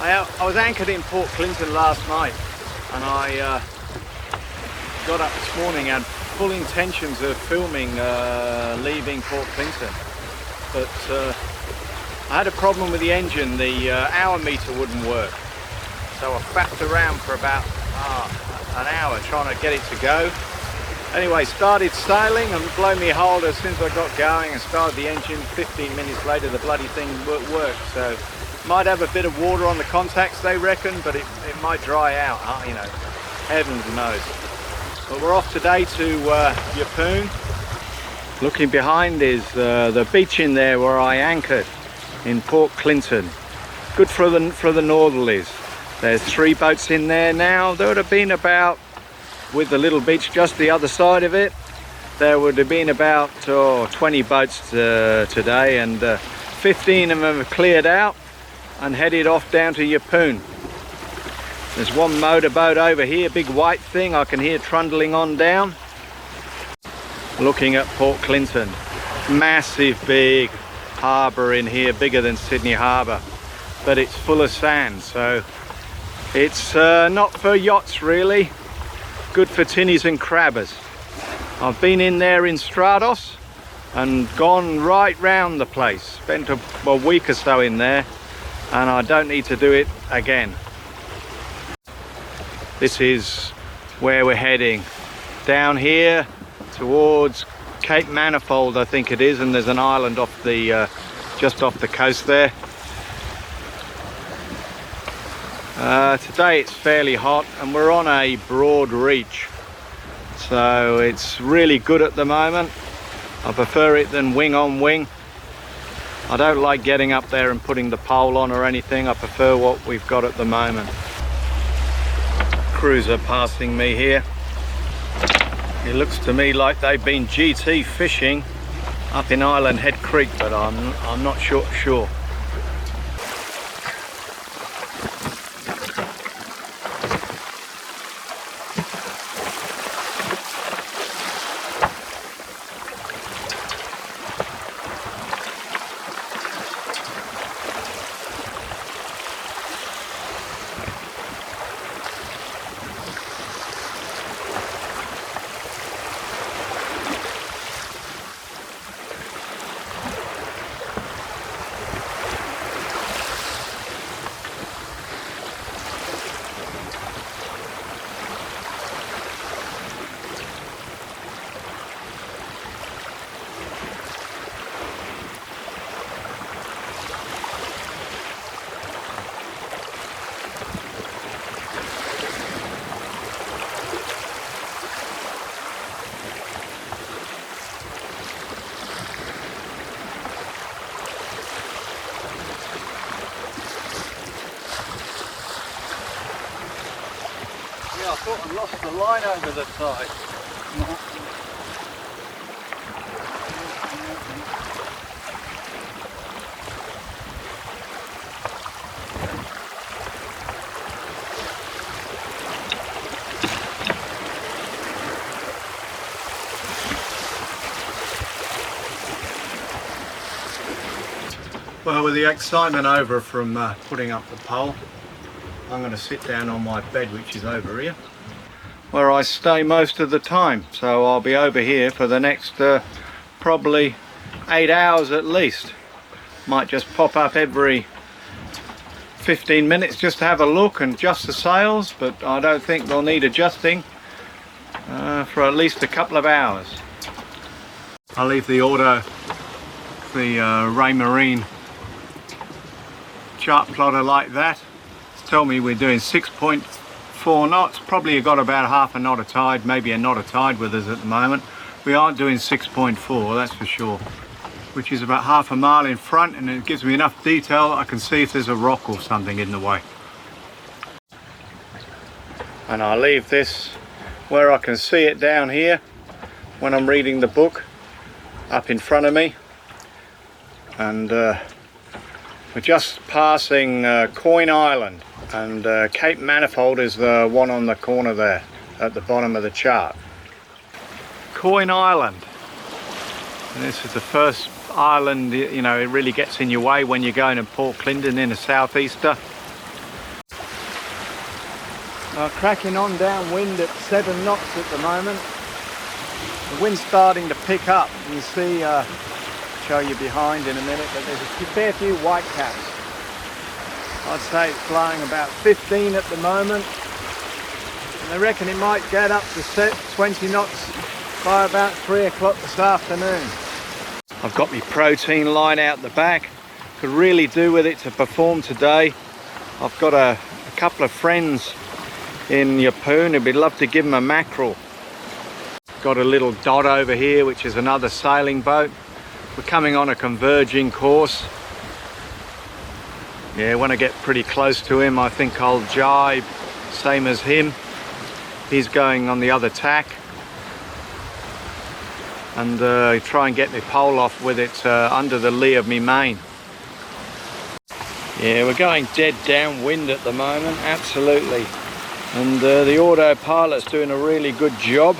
I was anchored in Port Clinton last night, and I got up this morning and had full intentions of filming leaving Port Clinton, but I had a problem with the engine. The hour meter wouldn't work, so I faffed around for about an hour trying to get it to go. Anyway, started sailing and blow me hold as soon as I got going and started the engine. 15 minutes later the bloody thing worked, so might have a bit of water on the contacts, they reckon, but it might dry out, you know, heavens knows. But we're off today to Yeppoon. Looking behind is the beach in there where I anchored in Port Clinton. Good for the northerlies. There's 3 boats in there now. There would have been about, with the little beach just the other side of it, there would have been about 20 boats today, and 15 of them have cleared out and headed off down to Yeppoon. There's one motorboat over here, big white thing, I can hear trundling on down. Looking at Port Clinton, massive big harbour in here, bigger than Sydney Harbour, but it's full of sand, so it's not for yachts really, good for tinnies and crabbers. I've been in there in Stratos and gone right round the place, spent a week or so in there, and I don't need to do it again. This is where we're heading, down here towards Cape Manifold I think it is, and there's an island off the just off the coast there. Today it's fairly hot and we're on a broad reach, so it's really good at the moment. I prefer it than wing on wing. I don't like getting up there and putting the pole on or anything. I prefer what we've got at the moment. Cruiser passing me here. It looks to me like they've been GT fishing up in Island Head Creek, but I'm not sure. I thought I lost the line over the side. Well, with the excitement over from putting up the pole, I'm going to sit down on my bed, which is over here, where I stay most of the time. So I'll be over here for the next probably 8 hours at least. Might just pop up every 15 minutes just to have a look and adjust the sails, but I don't think they'll need adjusting for at least a couple of hours. I'll leave the Raymarine chart plotter like that. Tell me we're doing 6.4 knots, probably got about half a knot of tide, maybe a knot of tide with us at the moment. We aren't doing 6.4, that's for sure, which is about half a mile in front, and it gives me enough detail I can see if there's a rock or something in the way. And I'll leave this where I can see it down here when I'm reading the book up in front of me, and we're just passing Coin Island, and Cape Manifold is the one on the corner there at the bottom of the chart. Coin Island, and this is the first island, you know, it really gets in your way when you're going to Port Clinton in a southeaster. Cracking on downwind at 7 knots at the moment. The wind's starting to pick up. You can see, show you behind in a minute, but there's a fair few white caps. I'd say it's blowing about 15 at the moment. And I reckon it might get up to 20 knots by about 3 o'clock this afternoon. I've got my protein line out the back. Could really do with it to perform today. I've got a couple of friends in Yeppoon who'd love to give them a mackerel. Got a little dot over here, which is another sailing boat. We're coming on a converging course. Yeah, when I get pretty close to him, I think I'll jibe, same as him. He's going on the other tack. And try and get my pole off with it under the lee of me main. Yeah, we're going dead downwind at the moment, absolutely. And the autopilot's doing a really good job.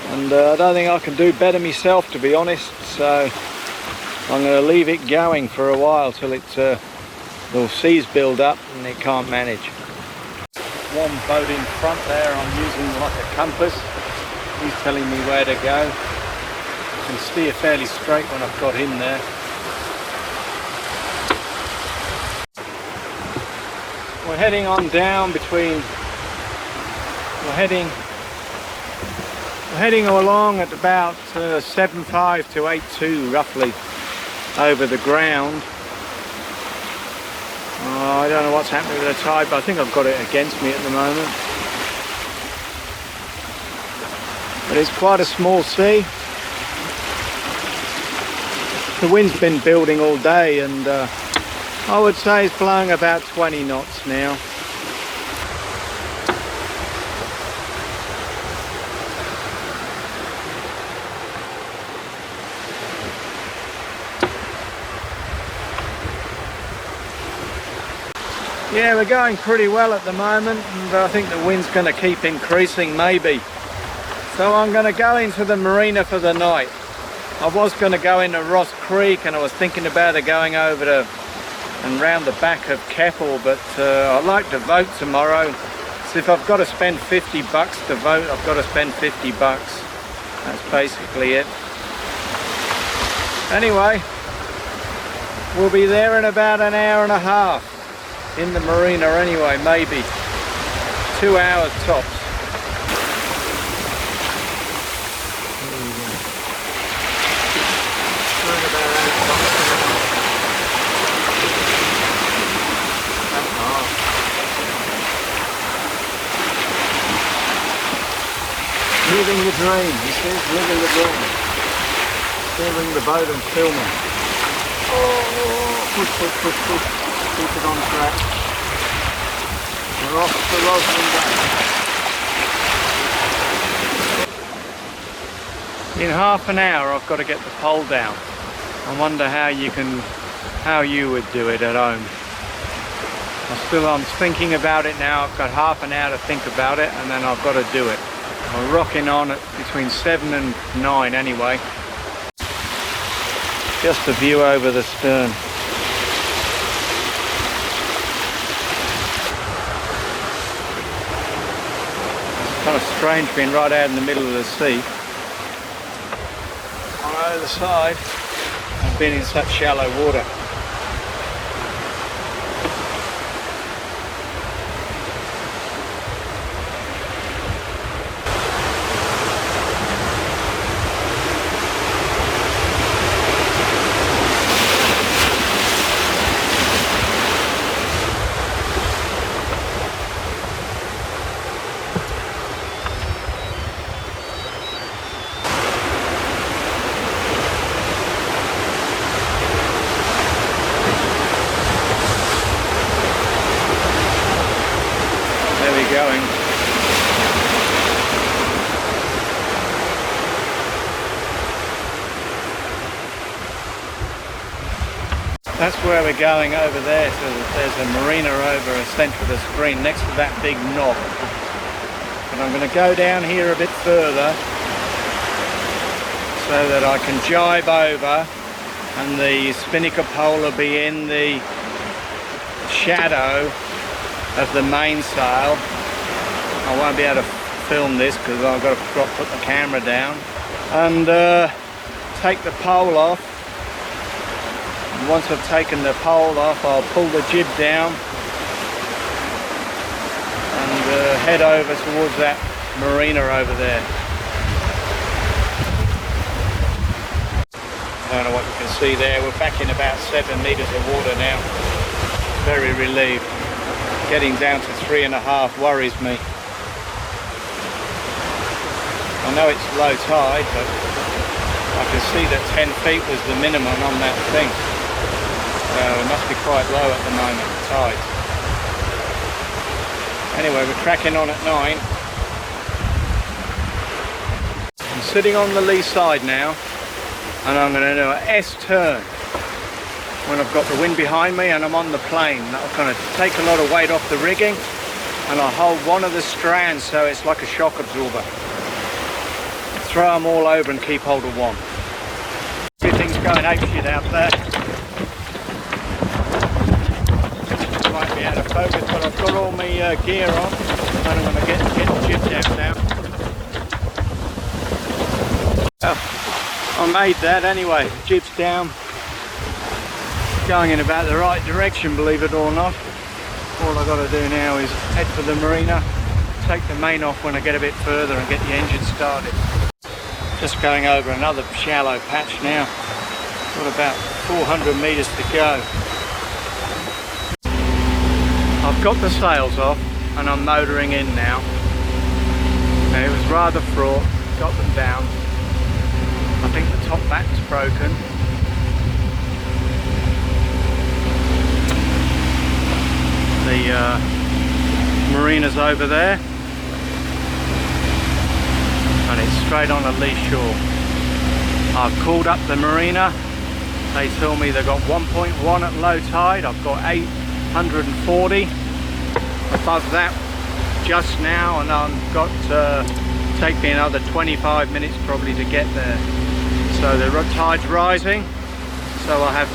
And I don't think I can do better myself, to be honest. So I'm going to leave it going for a while till the seas build up and it can't manage. One boat in front there I'm using like a compass. He's telling me where to go. I can steer fairly straight when I've got him there. We're heading on down between, we're heading along at about 7.5 to 8.2 roughly over the ground. I don't know what's happening with the tide, but I think I've got it against me at the moment. But it's quite a small sea. The wind's been building all day, and I would say it's blowing about 20 knots now. Yeah, we're going pretty well at the moment, and I think the wind's going to keep increasing maybe. So I'm going to go into the marina for the night. I was going to go into Ross Creek, and I was thinking about going over to and round the back of Keppel, but I'd like to vote tomorrow. So if I've got to spend 50 bucks to vote, I've got to spend 50 bucks. That's basically it. Anyway, we'll be there in about an hour and a half in the marina anyway, maybe 2 hours tops. Living the dream, he says, living the dream. Steering the boat and filming. Oh, push, push, push, push. Keep it on track. We're off to Roslyn Bay. In half an hour I've got to get the pole down. I wonder how you would do it at home. I'm thinking about it now. I've got half an hour to think about it, and then I've got to do it. We're rocking on at between 7 and 9 anyway. Just a view over the stern. It's kind of strange being right out in the middle of the sea. On either side, I've been in such shallow water. Going. That's where we're going over there. So there's a marina over the centre of the screen next to that big knob. And I'm going to go down here a bit further so that I can jibe over, and the spinnaker pole will be in the shadow of the mainsail. I won't be able to film this because I've got to put the camera down and take the pole off. And once I've taken the pole off, I'll pull the jib down and head over towards that marina over there. I don't know what you can see there. We're back in about 7 meters of water now. Very relieved. Getting down to 3.5 worries me. I know it's low tide, but I can see that 10 feet was the minimum on that thing. It must be quite low at the moment, the tide. Anyway, we're cracking on at 9. I'm sitting on the lee side now, and I'm going to do an S-turn when I've got the wind behind me and I'm on the plane. That'll kind of take a lot of weight off the rigging, and I'll hold one of the strands so it's like a shock absorber. Throw them all over and keep hold of one. Everything's going apeshit out there. Might be out of focus, but I've got all my gear on, and I'm going to get the jib down now. Oh, I made that anyway. Jib's down. Going in about the right direction, believe it or not. All I've got to do now is head for the marina, take the main off when I get a bit further and get the engine started. Just going over another shallow patch now. Got about 400 meters to go. I've got the sails off and I'm motoring in now. It was rather fraught, got them down. I think the top back's broken. The marina's over there, and it's straight on a lee shore. I've called up the marina. They tell me they've got 1.1 at low tide. I've got 840 above that just now, and I've got take me another 25 minutes probably to get there. So the tide's rising, so I have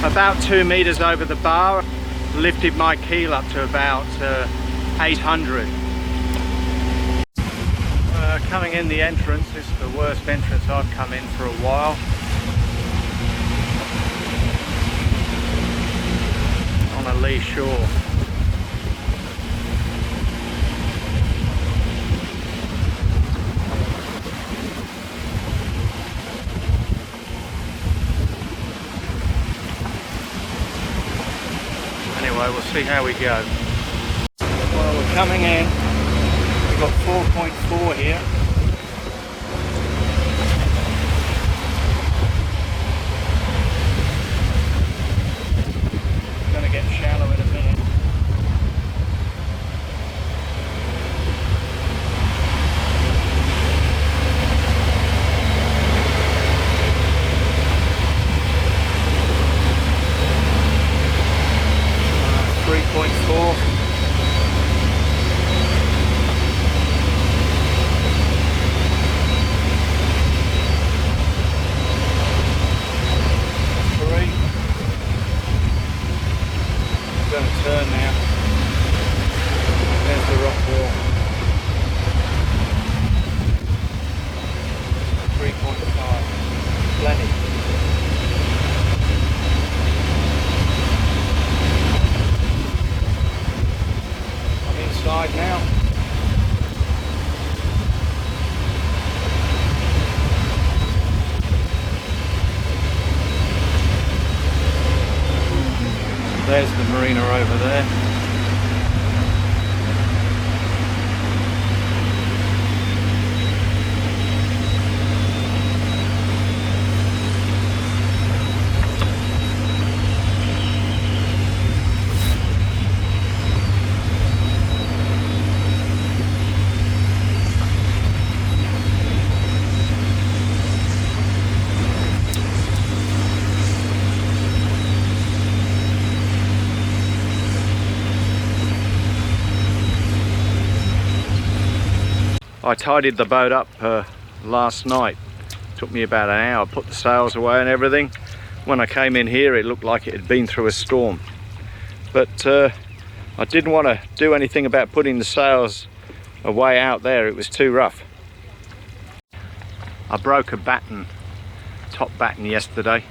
about 2 meters over the bar. Lifted my keel up to about 800. Coming in the entrance, this is the worst entrance I've come in for a while. On a lee shore. We'll see how we go. Well, we're coming in. We've got 4.4 here. We're going to get shallow in a minute. Turn now. There's the rock wall. 3.5. Plenty. I'm inside now. There's the marina over there. I tidied the boat up last night. Took me about an hour, put the sails away and everything. When I came in here it looked like it had been through a storm. But I didn't want to do anything about putting the sails away out there, it was too rough. I broke a batten, top batten yesterday,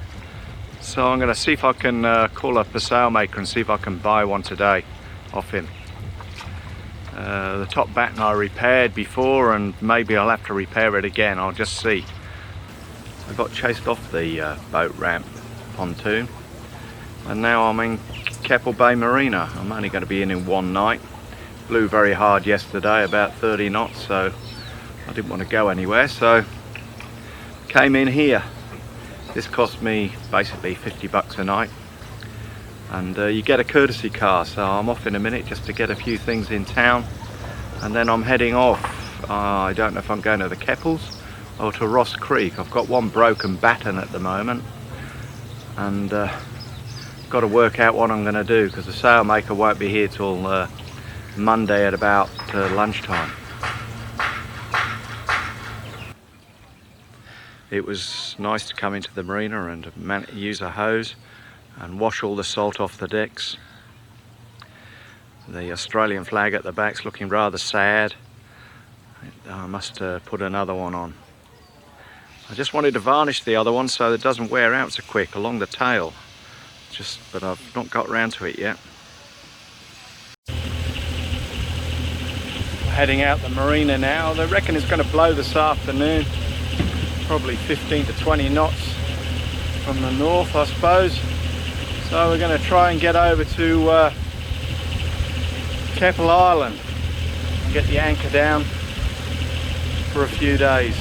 so I'm going to see if I can call up a sailmaker and see if I can buy one today off him. The top batten I repaired before, and maybe I'll have to repair it again, I'll just see. I got chased off the boat ramp pontoon, and now I'm in Keppel Bay Marina. I'm only going to be in one night. Blew very hard yesterday, about 30 knots, so I didn't want to go anywhere, so came in here. This cost me basically 50 bucks a night, and you get a courtesy car, so I'm off in a minute just to get a few things in town, and then I'm heading off. I don't know if I'm going to the Keppels or to Ross Creek. I've got one broken batten at the moment, and got to work out what I'm going to do, because the sailmaker won't be here till Monday at about lunchtime. It was nice to come into the marina and use a hose and wash all the salt off the decks. The Australian flag at the back's looking rather sad. I must put another one on. I just wanted to varnish the other one so it doesn't wear out so quick along the tail. But I've not got round to it yet. Heading out the marina now. They reckon it's going to blow this afternoon. Probably 15 to 20 knots from the north, I suppose. So we're going to try and get over to Keppel Island and get the anchor down for a few days.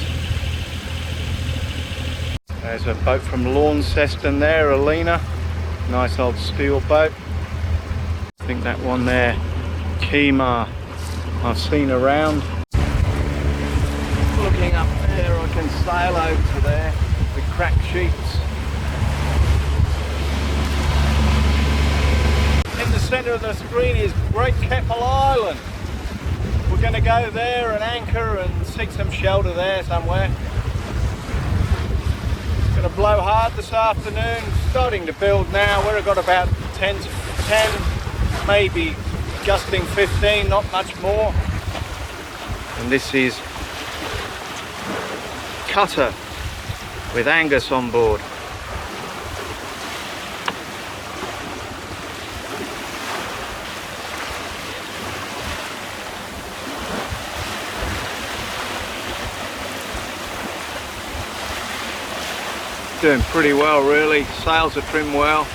There's a boat from Launceston there, Alina. Nice old steel boat. I think that one there, Kemah, I've seen around. Looking up there, I can sail over to there with cracked sheets. In the centre of the screen is Great Keppel Island. We're going to go there and anchor and seek some shelter there somewhere. It's going to blow hard this afternoon, starting to build now. We've got about 10, maybe gusting 15, not much more. And this is Cutter with Angus on board. Doing pretty well really, sails are trimmed well.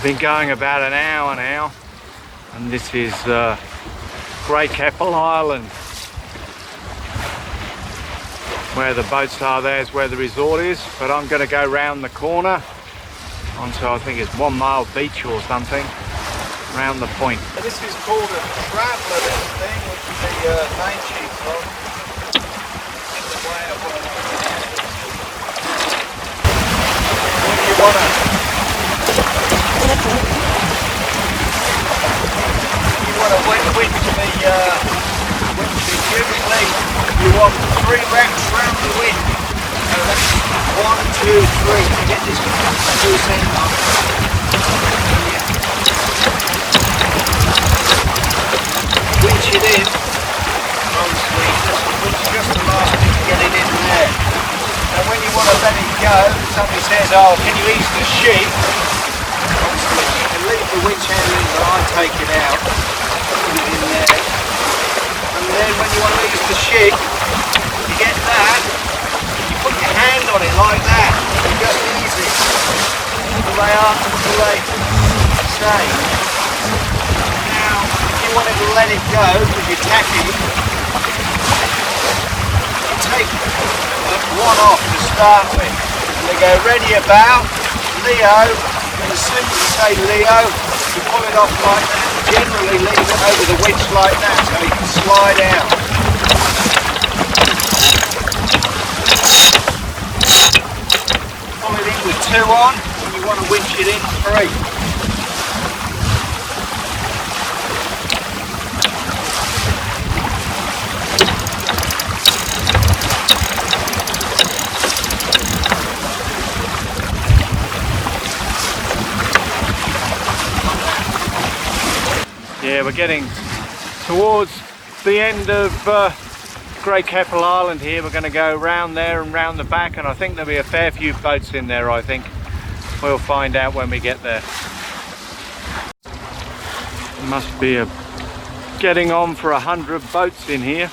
Been going about an hour now, and this is Great Keppel Island. Where the boats are, there's where the resort is, but I'm going to go round the corner onto, I think it's 1 Mile Beach or something, round the point. This is called a traveller, this thing, which the main sheet's on. In the way of what you want to winch to be beautifully, you want 3 wraps round the wind. So that's 1, 2, 3 to get this loose end on. Winch it in, obviously, just the last thing to get it in there. And when you want to let it go, somebody says, oh, can you ease the sheet? Obviously, you can leave the winch handle in, but I take it out. Put it in there, and then when you want to use the sheet, you get that, you put your hand on it like that, you go easy, until they say. Now, if you wanted to let it go, because you're tacking, you take one off to start with, they go ready about, Leo, and as soon as you say Leo, you pull it off like that. Generally leave it over the winch like that so you can slide out. Pull it in with 2 on, and you want to winch it in 3. Yeah, we're getting towards the end of Great Keppel Island here. We're going to go round there and round the back, and I think there'll be a fair few boats in there, I think. We'll find out when we get there. Must be getting on for 100 boats in here.